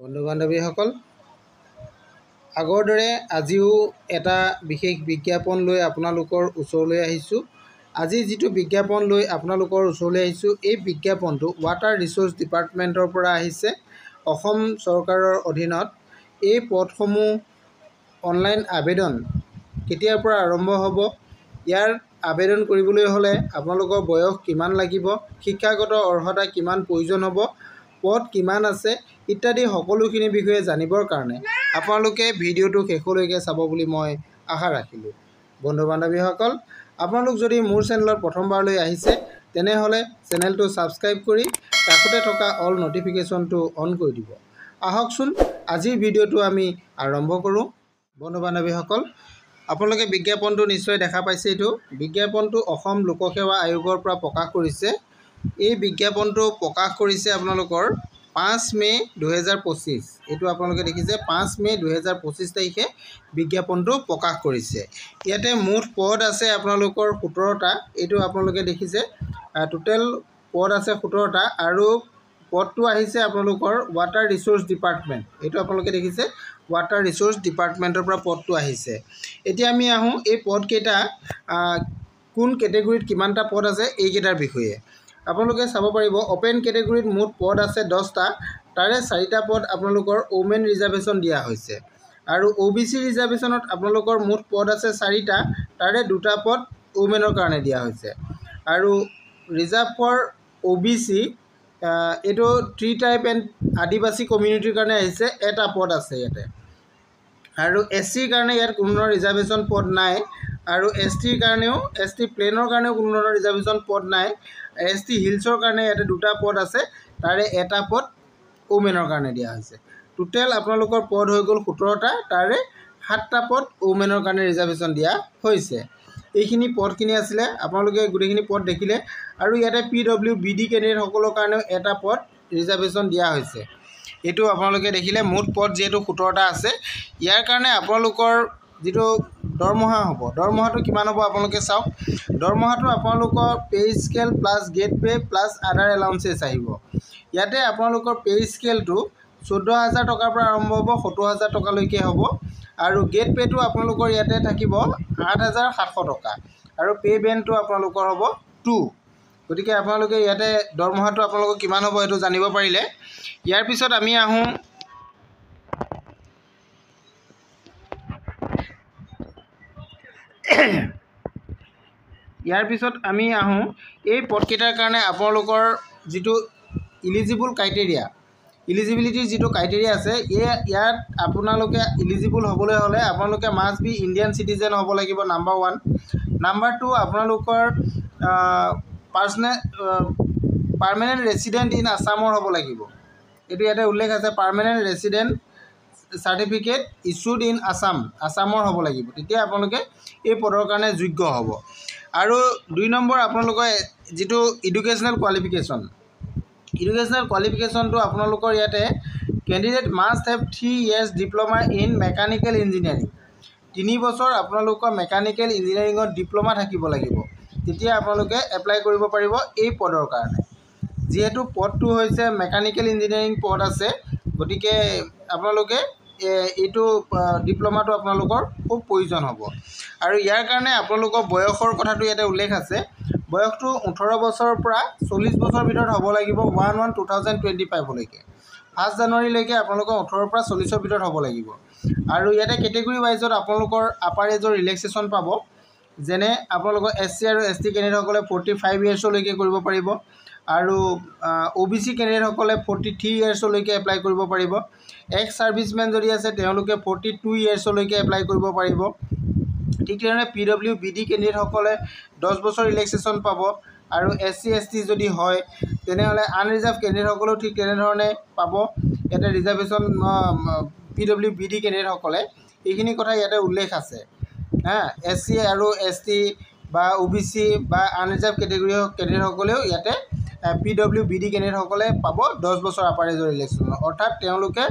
বন্ধু বান্ধৱীসকল আগৰ দৰে আজিও এটা বিশেষ বিজ্ঞাপন লৈ আপোনালোকৰ ওচৰলৈ আহিছোঁ। আজি যিটো বিজ্ঞাপন লৈ আপোনালোকৰ ওচৰলৈ আহিছোঁ এই বিজ্ঞাপনটো ৱাটাৰ ৰিচোৰ্চ ডিপাৰ্টমেণ্টৰ পৰা আহিছে। অসম চৰকাৰৰ অধীনত এই পদসমূহ অনলাইন আবেদন কেতিয়াৰ পৰা আৰম্ভ হ'ব, ইয়াৰ আবেদন কৰিবলৈ হ'লে আপোনালোকৰ বয়স কিমান লাগিব, শিক্ষাগত অৰ্হতা কিমান প্ৰয়োজন হ'ব, পদ কিমান আছে ইত্যাদি সকলোখিনি বিষয়ে জানিবৰ কাৰণে আপোনালোকে ভিডিঅ'টো শেষলৈকে চাব বুলি মই আশা ৰাখিলোঁ। বন্ধু বান্ধৱীসকল, আপোনালোক যদি মোৰ চেনেলত প্ৰথমবাৰলৈ আহিছে তেনেহ'লে চেনেলটো ছাবস্ক্ৰাইব কৰি কাষতে থকা অল নটিফিকেশ্যনটো অন কৰি দিব। আহকচোন আজিৰ ভিডিঅ'টো আমি আৰম্ভ কৰোঁ। বন্ধু বান্ধৱীসকল, আপোনালোকে বিজ্ঞাপনটো নিশ্চয় দেখা পাইছে। এইটো বিজ্ঞাপনটো অসম লোকসেৱা আয়োগৰ পৰা প্ৰকাশ কৰিছে। এই বিজ্ঞাপনটো প্ৰকাশ কৰিছে আপোনালোকৰ 5 মে' 2025। এইটো আপোনালোকে দেখিছে 5 মে' 2025 তাৰিখে বিজ্ঞাপনটো প্ৰকাশ কৰিছে। ইয়াতে মুঠ পদ আছে আপোনালোকৰ 17টা। এইটো আপোনালোকে দেখিছে টোটেল পদ আছে 17টা আৰু পদটো আহিছে আপোনালোকৰ ৱাটাৰ ৰিচোৰ্চ ডিপাৰ্টমেণ্ট। এইটো আপোনালোকে দেখিছে ৱাটাৰ ৰিচোৰ্চ ডিপাৰ্টমেণ্টৰ পৰা পদটো আহিছে। এতিয়া আমি আহোঁ এই পদকেইটা কোন কেটেগৰীত কিমানটা পদ আছে এইকেইটাৰ বিষয়ে। আপোনালোকে চাব পাৰিব অপেন কেটেগৰীত মুঠ পদ আছে 10টা, তাৰে 4টা পদ আপোনালোকৰ ওমেন ৰিজাৰ্ভেশ্যন দিয়া হৈছে। আৰু OBC ৰিজাৰ্ভেশ্যনত আপোনালোকৰ মুঠ পদ আছে 4টা, তাৰে 2টা পদ ওমেনৰ কাৰণে দিয়া হৈছে। আৰু ৰিজাৰ্ভ ফৰ OBC এইটো 3 টাইপ এণ্ড আদিবাসী কমিউনিটিৰ কাৰণে আহিছে, 1টা পদ আছে ইয়াতে। আৰু SCৰ কাৰণে ইয়াত কোনো ধৰণৰ ৰিজাৰ্ভেশ্যন পদ নাই। আৰু STৰ কাৰণেও ST প্লেনৰ কাৰণেও কোনো ধৰণৰ ৰিজাৰ্ভেশ্যন পদ নাই। ST হিলছৰ কাৰণে ইয়াতে 2টা পদ আছে, তাৰে 1টা পদ ওমেনৰ কাৰণে দিয়া হৈছে। টোটেল আপোনালোকৰ পদ হৈ গ'ল 17টা, তাৰে 7টা পদ ওমেনৰ কাৰণে ৰিজাৰ্ভেশ্যন দিয়া হৈছে। এইখিনি পদখিনি আছিলে, আপোনালোকে গোটেইখিনি পদ দেখিলে। আৰু ইয়াতে PWBD কেণ্ডিডেটসকলৰ কাৰণেও 1টা পদ ৰিজাৰ্ভেশ্যন দিয়া হৈছে। এইটো আপোনালোকে দেখিলে মুঠ পদ যিহেতু 17টা আছে। ইয়াৰ কাৰণে আপোনালোকৰ যিটো দৰমহা হ'ব, দৰমহাটো কিমান হ'ব আপোনালোকে চাওক। দৰমহাটো আপোনালোকৰ pay scale plus grade pay plus other allowances আহিব। ইয়াতে আপোনালোকৰ পে স্কেলটো 14,000 টকাৰ পৰা আৰম্ভ হ'ব, 70,000 টকালৈকে হ'ব। আৰু গেট পে'টো আপোনালোকৰ ইয়াতে থাকিব 8,700 টকা। আৰু পে বেণ্ডটো আপোনালোকৰ হ'ব 2। গতিকে আপোনালোকে ইয়াতে দৰমহাটো আপোনালোকৰ কিমান হ'ব এইটো জানিব পাৰিলে। ইয়াৰ পিছত আমি আহোঁ এই পদকেইটাৰ কাৰণে আপোনালোকৰ যিটো ইলিজিবিলিটিৰ যিটো ক্ৰাইটেৰিয়া আছে, ইয়াত আপোনালোকে ইলিজিবল হ'বলৈ হ'লে আপোনালোকে মাষ্ট বি ইণ্ডিয়ান চিটিজেন হ'ব লাগিব, নাম্বাৰ 1। নাম্বাৰ 2, আপোনালোকৰ পাৰ্মানেণ্ট ৰেচিডেণ্ট ইন আছামৰ হ'ব লাগিব। এইটো ইয়াতে উল্লেখ আছে, permanent resident certificate issued in আছামৰ হ'ব লাগিব, তেতিয়া আপোনালোকে এই পদৰ কাৰণে যোগ্য হ'ব। আৰু 2 নম্বৰ আপোনালোকৰ যিটো এডুকেশ্যনেল কোৱালিফিকেশ্যনটো আপোনালোকৰ ইয়াতে candidate must have 3 years diploma in mechanical engineering. 3 বছৰ আপোনালোকৰ মেকানিকেল ইঞ্জিনিয়াৰিঙত ডিপ্ল'মা থাকিব লাগিব, তেতিয়া আপোনালোকে এপ্লাই কৰিব পাৰিব এই পদৰ কাৰণে। যিহেতু পদটো হৈছে মেকানিকেল ইঞ্জিনিয়াৰিং পদ আছে, গতিকে আপোনালোকে এইটো ডিপ্ল'মাটো আপোনালোকৰ খুব প্ৰয়োজন হ'ব। আৰু ইয়াৰ কাৰণে আপোনালোকৰ বয়সৰ কথাটো ইয়াতে উল্লেখ আছে। বয়সটো 18 বছৰৰ পৰা 40 বছৰৰ ভিতৰত হ'ব লাগিব 1/1/2025লৈকে। 1 জানুৱাৰীলৈকে আপোনালোকৰ 18ৰ পৰা 40ৰ ভিতৰত হ'ব লাগিব। আৰু ইয়াতে কেটেগৰী ৱাইজত আপোনালোকৰ আপাৰ এজৰ ৰিলেক্সেশ্যন পাব। যেনে আপোনালোকৰ SC আৰু ST কেণ্ডিডেটসকলে 45 yearsলৈকে কৰিব পাৰিব। আৰু OBC কেণ্ডিডেটসকলে 43 yearsলৈকে এপ্লাই কৰিব পাৰিব। এক্স ছাৰ্ভিচমেন যদি আছে তেওঁলোকে 42 yearsলৈকে এপ্লাই কৰিব পাৰিব। ঠিক তেনেদৰে PWBD কেণ্ডিডেটসকলে 10 বছৰ ৰিলেক্সেশ্যন পাব। আৰু SC ST যদি হয় তেনেহ'লে আনৰিজাৰ্ভ কেণ্ডিডেটসকলেও ঠিক তেনেধৰণে পাব। ইয়াতে ৰিজাৰ্ভেশ্যন PWBD কেণ্ডিডেটসকলে এইখিনি কথা ইয়াতে উল্লেখ আছে। SC আৰু ST বা OBC বা আনৰিজাৰ্ভ কেণ্ডিডেটসকলেও ইয়াতে PWBD কেণ্ডিডেটসকলে পাব 10 বছৰ আপাৰ এজৰ ৰিলেক্সেশ্যন, অৰ্থাৎ তেওঁলোকে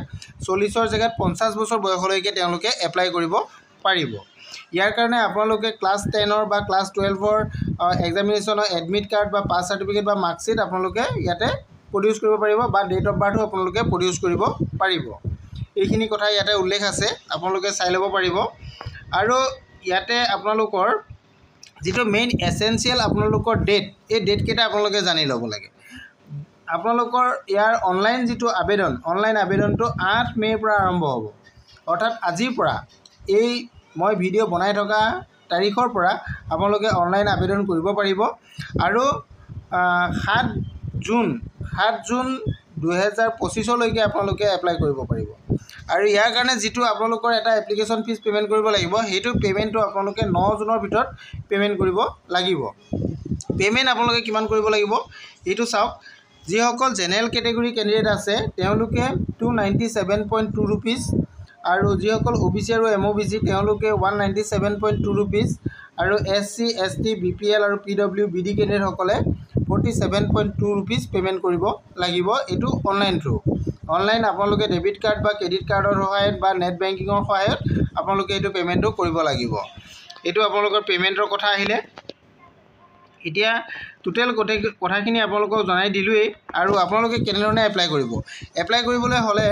40ৰ জেগাত 50 বছৰ বয়সলৈকে তেওঁলোকে এপ্লাই কৰিব পাৰিব। ইয়াৰ কাৰণে আপোনালোকে ক্লাছ 10 বা ক্লাছ 12 এক্সামিনেশ্যনৰ এডমিট কাৰ্ড বা পাছ চাৰ্টিফিকেট বা মাৰ্কশ্বিট আপোনালোকে ইয়াতে প্ৰডিউচ কৰিব পাৰিব বা ডেট অফ বাৰ্থো আপোনালোকে প্ৰডিউচ কৰিব পাৰিব। এইখিনি কথা ইয়াতে উল্লেখ আছে, আপোনালোকে চাই ল'ব পাৰিব। আৰু ইয়াতে আপোনালোকৰ যিটো মেইন এছেঞ্চিয়েল আপোনালোকৰ ডেট, এই ডেটকেইটা আপোনালোকে জানি ল'ব লাগে। আপোনালোকৰ ইয়াৰ অনলাইন যিটো আবেদন, অনলাইন আবেদনটো 8 মে'ৰ পৰা আৰম্ভ হ'ব। অৰ্থাৎ আজিৰ পৰা এই মই ভিডিঅ' বনাই থকা তাৰিখৰ পৰা আপোনালোকে অনলাইন আবেদন কৰিব পাৰিব। আৰু 7 জুন 2025লৈকে আপোনালোকে এপ্লাই কৰিব পাৰিব। আৰু ইয়াৰ কাৰণে যিটো আপোনালোকৰ এটা এপ্লিকেশ্যন ফিজ পে'মেণ্ট কৰিব লাগিব, সেইটো পে'মেণ্টটো আপোনালোকে 9 জুনৰ ভিতৰত পে'মেণ্ট কৰিব লাগিব। পে'মেণ্ট আপোনালোকে কিমান কৰিব লাগিব এইটো চাওক। যিসকল জেনেৰেল কেটেগৰী কেণ্ডিডেট আছে তেওঁলোকে 297.2 ৰুপিজ, আৰু যিসকল OBC আৰু MOBC তেওঁলোকে 197.2 ৰুপিজ, আৰু SC ST BPL আৰু PWBD কেণ্ডিডেটসকলে 47.2 ৰুপিজ পে'মেণ্ট কৰিব লাগিব। এইটো অনলাইন থ্ৰু। অনলাইন আপোনালোকে ডেবিট কাৰ্ড বা ক্ৰেডিট কাৰ্ডৰ সহায়ত বা নেট বেংকিঙৰ সহায়ত আপোনালোকে এইটো পে'মেণ্টটো কৰিব লাগিব। এইটো আপোনালোকৰ পে'মেণ্টৰ কথা আহিলে। এতিয়া টোটেল কথাখিনি আপোনালোকক জনাই দিলোঁৱেই। আৰু আপোনালোকে কেনেধৰণে এপ্লাই কৰিব, এপ্লাই কৰিবলৈ হ'লে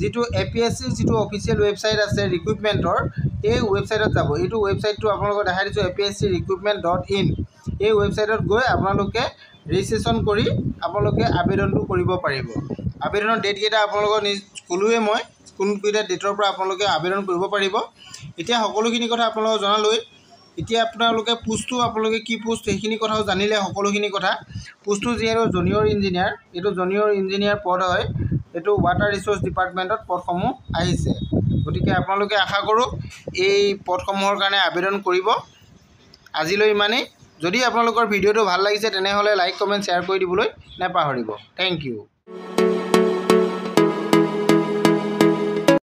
যিটো APSCৰ যিটো অফিচিয়েল ৱেবছাইট আছে ৰিক্ৰুইটমেণ্টৰ, এই ৱেবছাইটত যাব। এইটো ৱেবছাইটটো আপোনালোকক দেখাই দিছোঁ, apscrecruitment.in। এই ৱেবছাইটত গৈ আপোনালোকে ৰেজিষ্ট্ৰেশ্যন কৰি আপোনালোকে আবেদনটো কৰিব পাৰিব। আবেদনৰ ডেটকেইটা আপোনালোকৰ ক'লোৱে মই, কোনকেইটা ডেটৰ পৰা আপোনালোকে আবেদন কৰিব পাৰিব। এতিয়া সকলোখিনি কথা আপোনালোকক জনালৈ। এতিয়া আপোনালোকে পোষ্টটো আপোনালোকে কি পোষ্ট সেইখিনি কথাও জানিলে সকলোখিনি কথা। পোষ্টটো যিহেতু জুনিয়ৰ ইঞ্জিনিয়াৰ, এইটো জুনিয়ৰ ইঞ্জিনিয়াৰ পদ হয়। এইটো ৱাটাৰ ৰিচোৰ্চ ডিপাৰ্টমেণ্টত পদসমূহ আহিছে। গতিকে আপোনালোকে আশা কৰোঁ এই পদসমূহৰ কাৰণে আবেদন কৰিব। আজিলৈ ইমানেই। যদি আপোনালোকৰ ভিডিঅ'টো ভাল লাগিছে তেনেহ'লে লাইক কমেণ্ট শ্বেয়াৰ কৰি দিবলৈ নাপাহৰিব। Thank U.